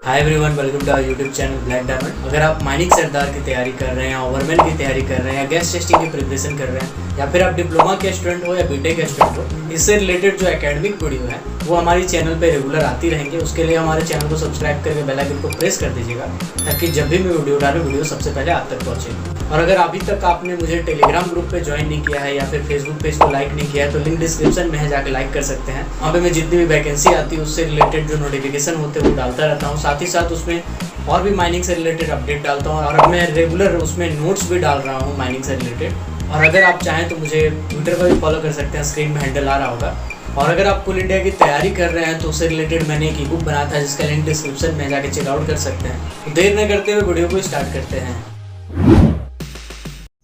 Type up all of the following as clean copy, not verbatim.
Hi everyone, welcome to our YouTube channel black diamond. अगर आप mining सरदार की तैयारी कर रहे हैं, ओवरमैन की तैयारी कर रहे हैं, या गैस टेस्टिंग की प्रिपरेशन कर रहे हैं, या फिर आप डिप्लोमा के स्टूडेंट हो या बीटेक के स्टूडेंट हो, इससे रिलेटेड जो एकेडमिक वीडियो है वो हमारी चैनल पे रेगुलर आती रहेंगे। उसके लिए हमारे चैनल को सब्सक्राइब करके बेल आइकन को प्रेस कर दीजिएगा ताकि जब भी मैं वीडियो डालूँ वीडियो सबसे पहले आप तक पहुँचे। और अगर अभी तक आपने मुझे टेलीग्राम ग्रुप पे ज्वाइन नहीं किया है या फिर फेसबुक पेज को लाइक नहीं किया है तो लिंक डिस्क्रिप्शन में है, जाकर लाइक कर सकते हैं। वहाँ पे मैं जितनी भी वैकेंसी आती है उससे रिलेटेड जो नोटिफिकेशन होते हैं वो डालता रहता हूँ। साथ ही साथ उसमें और भी माइनिंग से रिलेटेड अपडेट डालता हूँ और अब मैं रेगुलर उसमें नोट्स भी डाल रहा हूँ माइनिंग से रिलेटेड। और अगर आप चाहें तो मुझे ट्विटर पर भी फॉलो कर सकते हैं, स्क्रीन में हैंडल आ रहा होगा। और अगर आप कुल इंडिया की तैयारी कर रहे हैं तो उससे रिलेटेड मैंने एक ई-बुक बनाया था जिसका लिंक डिस्क्रिप्शन में जाके चेकआउट कर सकते हैं। तो देर न करते हुए वीडियो को स्टार्ट करते हैं।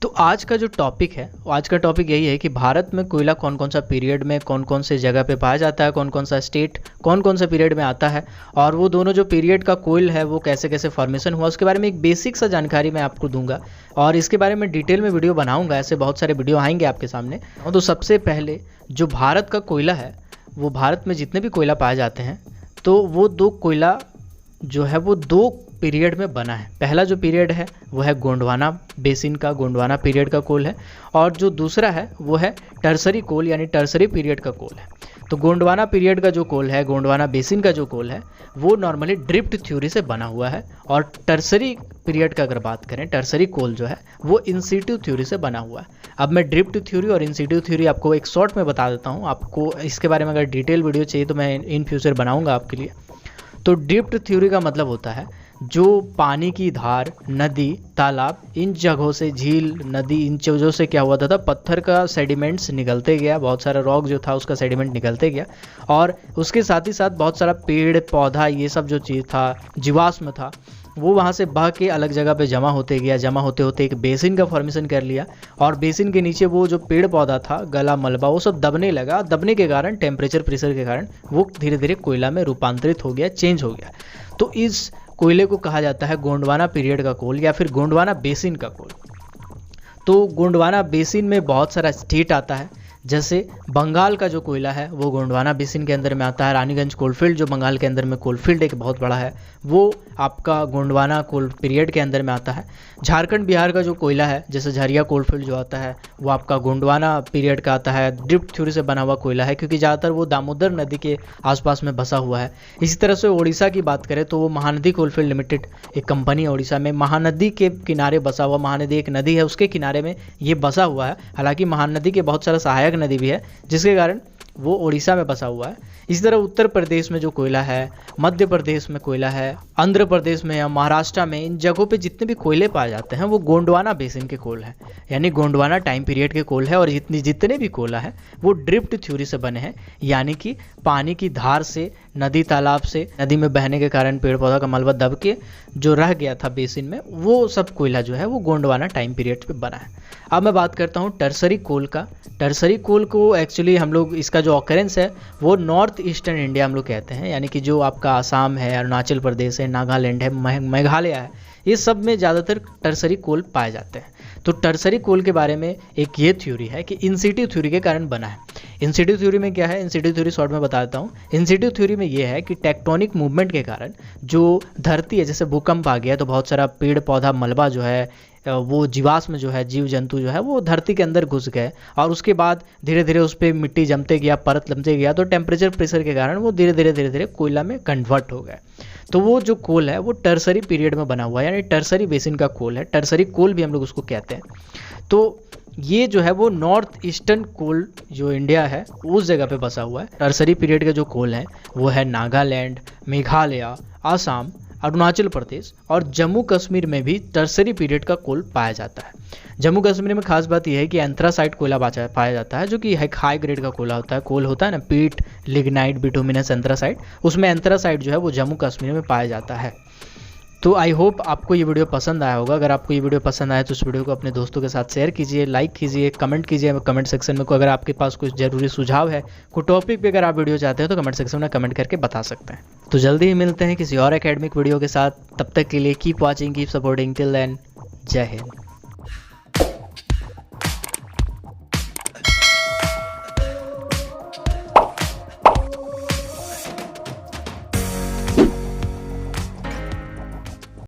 तो आज का जो टॉपिक है, आज का टॉपिक यही है कि भारत में कोयला कौन कौन सा पीरियड में कौन कौन से जगह पे पाया जाता है, कौन कौन सा स्टेट कौन कौन सा पीरियड में आता है, और वो दोनों जो पीरियड का कोयल है वो कैसे कैसे फॉर्मेशन हुआ, उसके बारे में एक बेसिक सा जानकारी मैं आपको दूंगा। और इसके बारे में डिटेल में वीडियो बनाऊंगा, ऐसे बहुत सारे वीडियो आएंगे आपके सामने। तो सबसे पहले जो भारत का कोयला है, वो भारत में जितने भी कोयला पाए जाते हैं तो वो दो कोयला जो है वो दो पीरियड में बना है। पहला जो पीरियड है वो है गोंडवाना बेसिन का, गोंडवाना पीरियड का कोल है, और जो दूसरा है वो है टर्सरी कोल यानी टर्सरी पीरियड का कोल है। तो गोंडवाना पीरियड का जो कोल है, गोंडवाना बेसिन का जो कोल है, वो नॉर्मली ड्रिफ्ट थ्योरी से बना हुआ है। और टर्सरी पीरियड का अगर बात करें, टर्सरी कोल जो है वो इंसिटू थ्योरी से बना हुआ है। अब मैं ड्रिफ्ट थ्योरी और इंसिटू थ्योरी आपको एक शॉर्ट में बता देता हूँ। आपको इसके बारे में अगर डिटेल वीडियो चाहिए तो मैं इन फ्यूचर बनाऊँगा आपके लिए। तो ड्रिफ्ट थ्योरी का मतलब होता है जो पानी की धार, नदी, तालाब, इन जगहों से, झील, नदी, इन चीज़ों से क्या हुआ था, पत्थर का सेडिमेंट्स निकलते गया, बहुत सारा रॉक जो था उसका सेडिमेंट निकलते गया, और उसके साथ ही साथ बहुत सारा पेड़ पौधा, ये सब जो चीज़ था, जीवाश्म था, वो वहाँ से बह के अलग जगह पे जमा होते गया। जमा होते होते एक बेसिन का फॉर्मेशन कर लिया, और बेसिन के नीचे वो जो पेड़ पौधा था, गला, मलबा, वो सब दबने लगा। दबने के कारण, टेम्परेचर प्रेशर के कारण वो धीरे धीरे कोयला में रूपांतरित हो गया, चेंज हो गया। तो इस कोयले को कहा जाता है गोंडवाना पीरियड का कोल या फिर गोंडवाना बेसिन का कोल। तो गोंडवाना बेसिन में बहुत सारा स्टेट आता है, जैसे बंगाल का जो कोयला है वो गोंडवाना बेसिन के अंदर में आता है। रानीगंज कोलफील्ड जो बंगाल के अंदर में कोलफील्ड एक बहुत बड़ा है, वो आपका गोंडवाना कोल पीरियड के अंदर में आता है। झारखंड बिहार का जो कोयला है, जैसे झरिया कोलफील्ड जो आता है, वो आपका गोंडवाना पीरियड का आता है। ड्रिफ्ट थ्योरी से बना हुआ कोयला है क्योंकि ज़्यादातर वो दामोदर नदी के आसपास में बसा हुआ है। इसी तरह से उड़ीसा की बात करें तो वो महानदी कोलफील्ड लिमिटेड एक कंपनी है उड़ीसा में, महानदी के किनारे बसा हुआ। महानदी एक नदी है, उसके किनारे में ये बसा हुआ है। हालांकि महानदी के बहुत सारा सहायक नदी भी है जिसके कारण वो उड़ीसा में बसा हुआ है। इसी तरह उत्तर प्रदेश में जो कोयला है, मध्य प्रदेश में कोयला है, आंध्र प्रदेश में या महाराष्ट्र में, इन जगहों पे जितने भी कोयले पाए जाते हैं वो गोंडवाना बेसिन के कोल हैं, यानी गोंडवाना टाइम पीरियड के कोल है। और जितने भी कोयला है वो ड्रिफ्ट थ्योरी से बने हैं, यानी कि पानी की धार से, नदी तालाब से, नदी में बहने के कारण पेड़ पौधा का मलबा दब के जो रह गया था बेसिन में, वो सब कोयला जो है वो गोंडवाना टाइम पीरियड पे बना है। अब मैं बात करता हूँ टर्सरी कोल का। टर्सरी कोल को एक्चुअली हम लोग, इसका जो ऑकरेंस है वो नॉर्थ ईस्टर्न इंडिया हम लोग कहते हैं, यानी कि जो आपका आसाम है, अरुणाचल प्रदेश है, नागालैंड है, मेघालय है, ये सब में ज़्यादातर टर्सरी कोल पाए जाते हैं। तो टर्सरी कोल के बारे में एक ये थ्योरी है कि इंसिटू थ्योरी के कारण बना है। इंसिटू थ्योरी में क्या है, इंसिटू थ्योरी शॉर्ट में बता देता हूँ। इंसिटू थ्योरी में ये है कि टेक्टोनिक मूवमेंट के कारण जो धरती है, जैसे भूकंप आ गया तो बहुत सारा पेड़ पौधा, मलबा जो है, वो जीवाश्म जो है, जीव जंतु जो है, वो धरती के अंदर घुस गए, और उसके बाद धीरे धीरे उस पर मिट्टी जमते गया, परत जमते गया, तो टेम्परेचर प्रेशर के कारण वो धीरे धीरे कोयला में कन्वर्ट हो गए। तो वो जो कोल है वो टर्सरी पीरियड में बना हुआ है, यानी टर्सरी बेसिन का कोल है। टर्सरी कोल भी हम लोग उसको कहते हैं। तो ये जो है वो नॉर्थ ईस्टर्न कोल जो इंडिया है उस जगह पे बसा हुआ है। टर्सरी पीरियड के जो कोल है वो है नागालैंड, मेघालय, आसाम, अरुणाचल प्रदेश और जम्मू कश्मीर में भी टर्सरी पीरियड का कोल पाया जाता है। जम्मू कश्मीर में खास बात यह है कि एंथ्रासाइट कोयला पाया जाता है, जो कि एक हाई ग्रेड का कोयला होता है। कोल होता है ना, पीट, लिग्नाइट, बिटुमिनस, एंथ्रासाइट, उसमें एंथ्रासाइट जो है वो जम्मू कश्मीर में पाया जाता है। तो आई होप आपको ये वीडियो पसंद आया होगा। अगर आपको ये वीडियो पसंद आया तो इस वीडियो को अपने दोस्तों के साथ शेयर कीजिए, लाइक कीजिए, कमेंट कीजिए कमेंट सेक्शन में। अगर आपके पास कुछ ज़रूरी सुझाव है, कोई टॉपिक पे अगर आप वीडियो चाहते हो तो कमेंट सेक्शन में कमेंट करके बता सकते हैं। तो जल्दी ही मिलते हैं किसी और एकेडमिक वीडियो के साथ। तब तक के लिए keep watching, keep supporting. Till then, जय हिंद।